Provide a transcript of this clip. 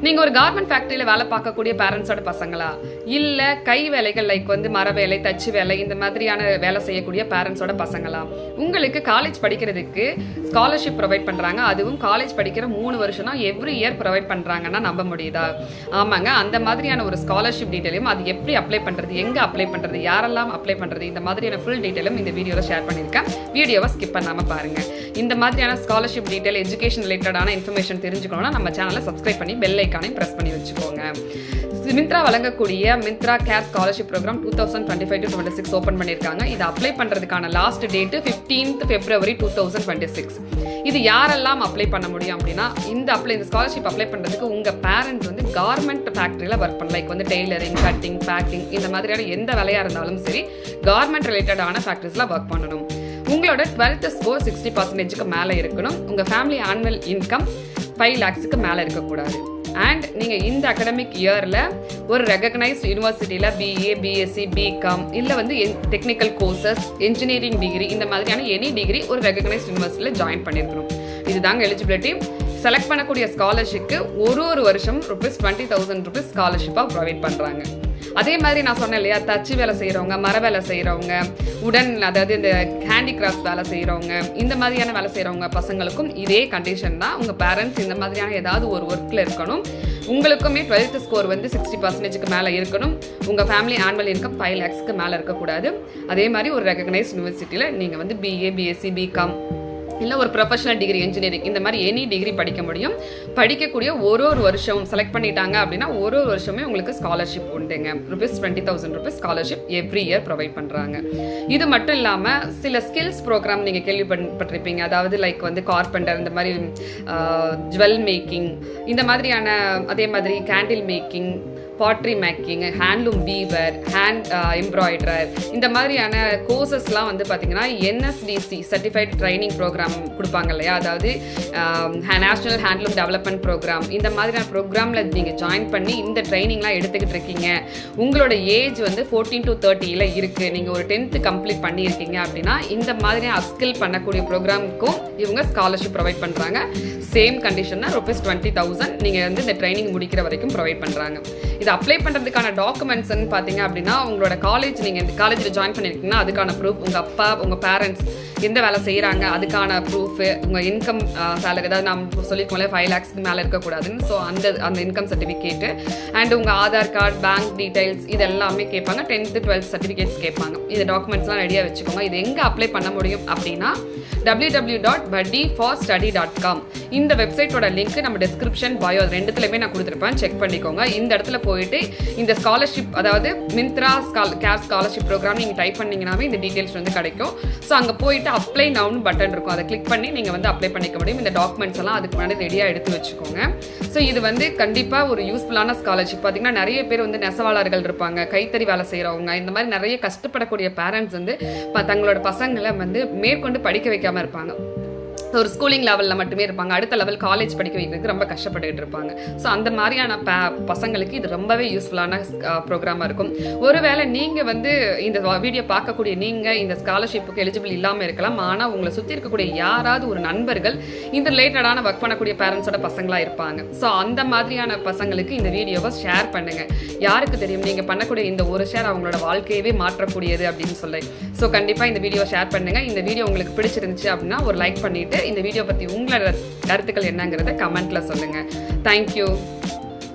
நீங்கள் ஒரு கார்மெண்ட் ஃபேக்ட்ரியில் வேலை பார்க்கக்கூடிய பேரண்ட்ஸோட பசங்களா, இல்லை கை வேலைகள் லைக் மர வேலை, தச்சு வேலை, இந்த மாதிரியான வேலை செய்யக்கூடிய பேரண்ட்ஸோட பசங்களா? உங்களுக்கு காலேஜ் படிக்கிறதுக்கு ஸ்காலர்ஷிப் ப்ரொவைட் பண்ணுறாங்க, அதுவும் காலேஜ் படிக்கிற 3 வருஷம்னா எவ்ரி இயர் ப்ரொவைட் பண்ணுறாங்கன்னா நம்ப முடியுதா? ஆமாங்க, அந்த மாதிரியான ஒரு ஸ்காலர்ஷிப் டீட்டெயிலும் அது எப்படி அப்ளை பண்ணுறது, எங்கே அப்ளை பண்ணுறது, யாரெல்லாம் அப்ளை பண்ணுறது, இந்த மாதிரியான ஃபுல் டீட்டெயிலும் இந்த வீடியோவில் ஷேர் பண்ணியிருக்கேன். வீடியோவை ஸ்கிப் பண்ணாமல் பாருங்கள். இந்த மாதிரியான ஸ்காலர்ஷிப் டீட்டெயில், எஜுகேஷன் ரிலேட்டடான இன்ஃபர்மேஷன் தெரிஞ்சுக்கணும்னா நம்ம சேனலை சப்ஸ்கிரைப் பண்ணி பெல் ஐக்கானையும் ப்ரெஸ் பண்ணி வச்சுக்கோங்க. மிந்த்ரா வழங்கக்கூடிய Myntra care scholarship program 2025-26 open பண்ணியிருக்காங்க. இது அப்ளை பண்ணுறதுக்கான லாஸ்ட் டேட்டு 15th February 2026. இது யாரெல்லாம் அப்ளை பண்ண முடியும் அப்படின்னா, இந்த ஸ்காலர்ஷிப் அப்ளை பண்ணுறதுக்கு உங்கள் பேரண்ட்ஸ் கார்மெண்ட் ஃபேக்ட்ரியில் ஒர்க் பண்ணலாம். லைக் டெய்லரிங், கட்டிங், பேக்கிங், இந்த மாதிரியான எந்த வேலையாக இருந்தாலும் சரி கார்மெண்ட் ரிலேட்டடான ஃபேக்ட்ரிஸில் ஒர்க் பண்ணணும். உங்களோட 12th ஸ்கோர் 60% மேலே இருக்கணும். உங்கள் ஃபேமிலி ஆனுவல் இன்கம் 5 lakhs மேலே இருக்கக்கூடாது. அண்ட் நீங்கள் இந்த அகடமிக் இயரில் ஒரு ரெகக்னைஸ்ட் யூனிவர்சிட்டியில் பிஏ, பிஎஸ்சி, பிகாம் இல்லை டெக்னிக்கல் கோர்சஸ், இன்ஜினியரிங் டிகிரி, இந்த மாதிரியான எனி டிகிரி ஒரு ரெகக்னைஸ்ட் யூனிவர்சிட்டியில் ஜாயின் பண்ணியிருக்கணும். இதுதாங்க எலிஜிபிலிட்டி. செலக்ட் பண்ணக்கூடிய ஸ்காலர்ஷிப்க்கு ஒரு வருஷம் ₹20,000 ஸ்காலர்ஷிப்பாக ப்ரொவைட் பண்ணுறாங்க. அதே மாதிரி நான் சொன்னேன் இல்லையா, தச்சு வேலை செய்கிறவங்க, மர வேலை செய்கிறவங்க, அதாவது இந்த ஹேண்டிகிராஃப்ட் வேலை செய்கிறவங்க, இந்த மாதிரியான வேலை செய்கிறவங்க பசங்களுக்கும் இதே கண்டிஷன் தான். உங்கள் பேரண்ட்ஸ் இந்த மாதிரியான ஏதாவது ஒரு ஒர்க்கில் இருக்கணும். உங்களுக்குமே 12th ஸ்கோர் 60% மேலே இருக்கணும். உங்கள் ஃபேமிலி ஆனுவல் இன்கம் 5 lakhs மேலே இருக்கக்கூடாது. அதே மாதிரி ஒரு ரெகக்னைஸ்ட் யூனிவர்சிட்டியில் நீங்கள் பிஏ, பிஎஸ்சி, பிகாம் இல்லை ஒரு ப்ரொஃபஷனல் டிகிரி, இன்ஜினியரிங், இந்த மாதிரி எனி டிகிரி படிக்க முடியும். படிக்கக்கூடிய ஒரு வருஷம் செலக்ட் பண்ணிட்டாங்க அப்படின்னா ஒரு வருஷமே உங்களுக்கு ஸ்காலர்ஷிப் உண்டுங்க. ₹20,000 ஸ்காலர்ஷிப் எவ்ரி இயர் ப்ரொவைட் பண்ணுறாங்க. இது மட்டும் இல்லாமல் சில ஸ்கில்ஸ் ப்ரோக்ராம் நீங்கள் கேள்விப்பட்டிருப்பீங்க. அதாவது லைக் கார்பெண்டர், இந்த மாதிரி ஜுவல் மேக்கிங், இந்த மாதிரியான, அதே மாதிரி candle making, பாட்ரி making, handloom viewer, hand embroider, இந்த மாதிரியான கோர்சஸ்லாம் பார்த்தீங்கன்னா NSDC சர்டிஃபைட் ட்ரைனிங் ப்ரோக்ராம் கொடுப்பாங்க இல்லையா, அதாவது நேஷ்னல் ஹேண்ட்லூம் டெவலப்மெண்ட் ப்ரோக்ராம். இந்த மாதிரியான ப்ரோக்ராமில் நீங்கள் ஜாயின் பண்ணி இந்த ட்ரைனிங்லாம் எடுத்துக்கிட்டு இருக்கீங்க. உங்களோட ஏஜ் 14 to 30 இருக்குது. நீங்கள் ஒரு 10th கம்ப்ளீட் பண்ணியிருக்கீங்க அப்படின்னா இந்த மாதிரியான அப்ஸ்கில் பண்ணக்கூடிய ப்ரோக்ராமுக்கும் இவங்க ஸ்காலர்ஷிப் ப்ரொவைட் பண்ணுறாங்க. சேம் கண்டிஷன் தான், ₹20,000 நீங்கள் இந்த ட்ரைனிங் முடிக்கிற வரைக்கும் ப்ரொவைட் பண்ணுறாங்க. இது அப்ளை பண்ணுறதுக்கான டாக்குமெண்ட்ஸ்ன்னு பார்த்தீங்க அப்படின்னா, உங்களோட நீங்கள் இந்த காலேஜில் ஜாயின் பண்ணியிருக்கீங்கன்னா அதுக்கான ப்ரூஃப், உங்கள் அப்பா, உங்கள் பேரண்ட்ஸ் எந்த வேலை செய்கிறாங்க அதுக்கான ப்ரூஃபு, உங்கள் இன்கம் சேலரி, அதாவது நம்ம சொல்லிக்கோங்களே 5 lakhs மேலே இருக்கக்கூடாதுன்னு, ஸோ அந்த இன்கம் சர்டிஃபிகேட்டு, அண்ட் உங்கள் ஆதார் கார்டு, பேங்க் டீடைல்ஸ், இது எல்லாமே கேட்பாங்க. 10th 12th சர்டிஃபிகேட்ஸ் கேட்பாங்க. இந்த டாக்குமெண்ட்ஸ்லாம் ரெடியாக வச்சுக்கோங்க. இது எங்கே அப்ளை பண்ண முடியும் அப்படின்னா www.buddyforstudy.com. இந்த வெப்சைட்டோட லிங்க் நம்ம டிஸ்கிரிப்ஷன், பயோ ரெண்டுத்துலையுமே நான் கொடுத்துருப்பேன், செக் பண்ணிக்கோங்க. இந்த இடத்துல போயிட்டு இந்த ஸ்காலர்ஷிப், அதாவது மிந்த்ரா கேர் ஸ்காலர்ஷிப் ப்ரோக்ராம் நீங்கள் டைப் பண்ணிங்கனாவே இந்த டீட்டெயில்ஸ் கிடைக்கும். ஸோ அங்கே போயிட்டு அப்ளை நவுன்னு பட்டன் இருக்கும், அதை கிளிக் பண்ணி நீங்கள் அப்ளை பண்ணிக்க முடியும். இந்த டாக்குமெண்ட்ஸ் எல்லாம் அதுக்கு முன்னாடி ரெடியாக எடுத்து வச்சுக்கோங்க. ஸோ இது கண்டிப்பாக ஒரு யூஸ்ஃபுல்லான ஸ்காலர்ஷிப். பார்த்தீங்கன்னா நிறைய பேர் நெசவாளர்கள் இருப்பாங்க, கைத்தறி வேலை செய்கிறவங்க, இந்த மாதிரி நிறைய கஷ்டப்படக்கூடிய பேரண்ட்ஸ் தங்களோட பசங்களை மேற்கொண்டு படிக்க வைக்காமல் இருப்பாங்க. ஒரு ஸ்கூலிங் லெவலில் மட்டுமே இருப்பாங்க, அடுத்த லெவல் காலேஜ் படிக்க வைக்கிறதுக்கு ரொம்ப கஷ்டப்பட்டுக்கிட்டு இருப்பாங்க. ஸோ அந்த மாதிரியான பசங்களுக்கு இது ரொம்பவே யூஸ்ஃபுல்லான ப்ரோக்ராமாக இருக்கும். ஒருவேளை நீங்கள் இந்த வீடியோ பார்க்கக்கூடிய நீங்கள் இந்த ஸ்காலர்ஷிப்புக்கு எலிஜிபிள் இல்லாமல் இருக்கலாம். ஆனால் உங்களை சுற்றி இருக்கக்கூடிய யாராவது ஒரு நண்பர்கள் இந்த ரிலேட்டடான ஒர்க் பண்ணக்கூடிய பேரண்ட்ஸோட பசங்களாக இருப்பாங்க. ஸோ அந்த மாதிரியான பசங்களுக்கு இந்த வீடியோவை ஷேர் பண்ணுங்கள். யாருக்கு தெரியும் நீங்கள் பண்ணக்கூடிய இந்த ஒரு ஷேர் அவங்களோட வாழ்க்கையவே மாற்றக்கூடியது அப்படின்னு சொல்லி. ஸோ கண்டிப்பாக இந்த வீடியோ ஷேர் பண்ணுங்கள். இந்த வீடியோ உங்களுக்கு பிடிச்சிருந்துச்சு அப்படின்னா ஒரு லைக் பண்ணிவிட்டு இந்த வீடியோ பற்றி உங்களோட கருத்துக்கள் என்னங்கிறத கமெண்ட்ல சொல்லுங்க. தேங்க்யூ.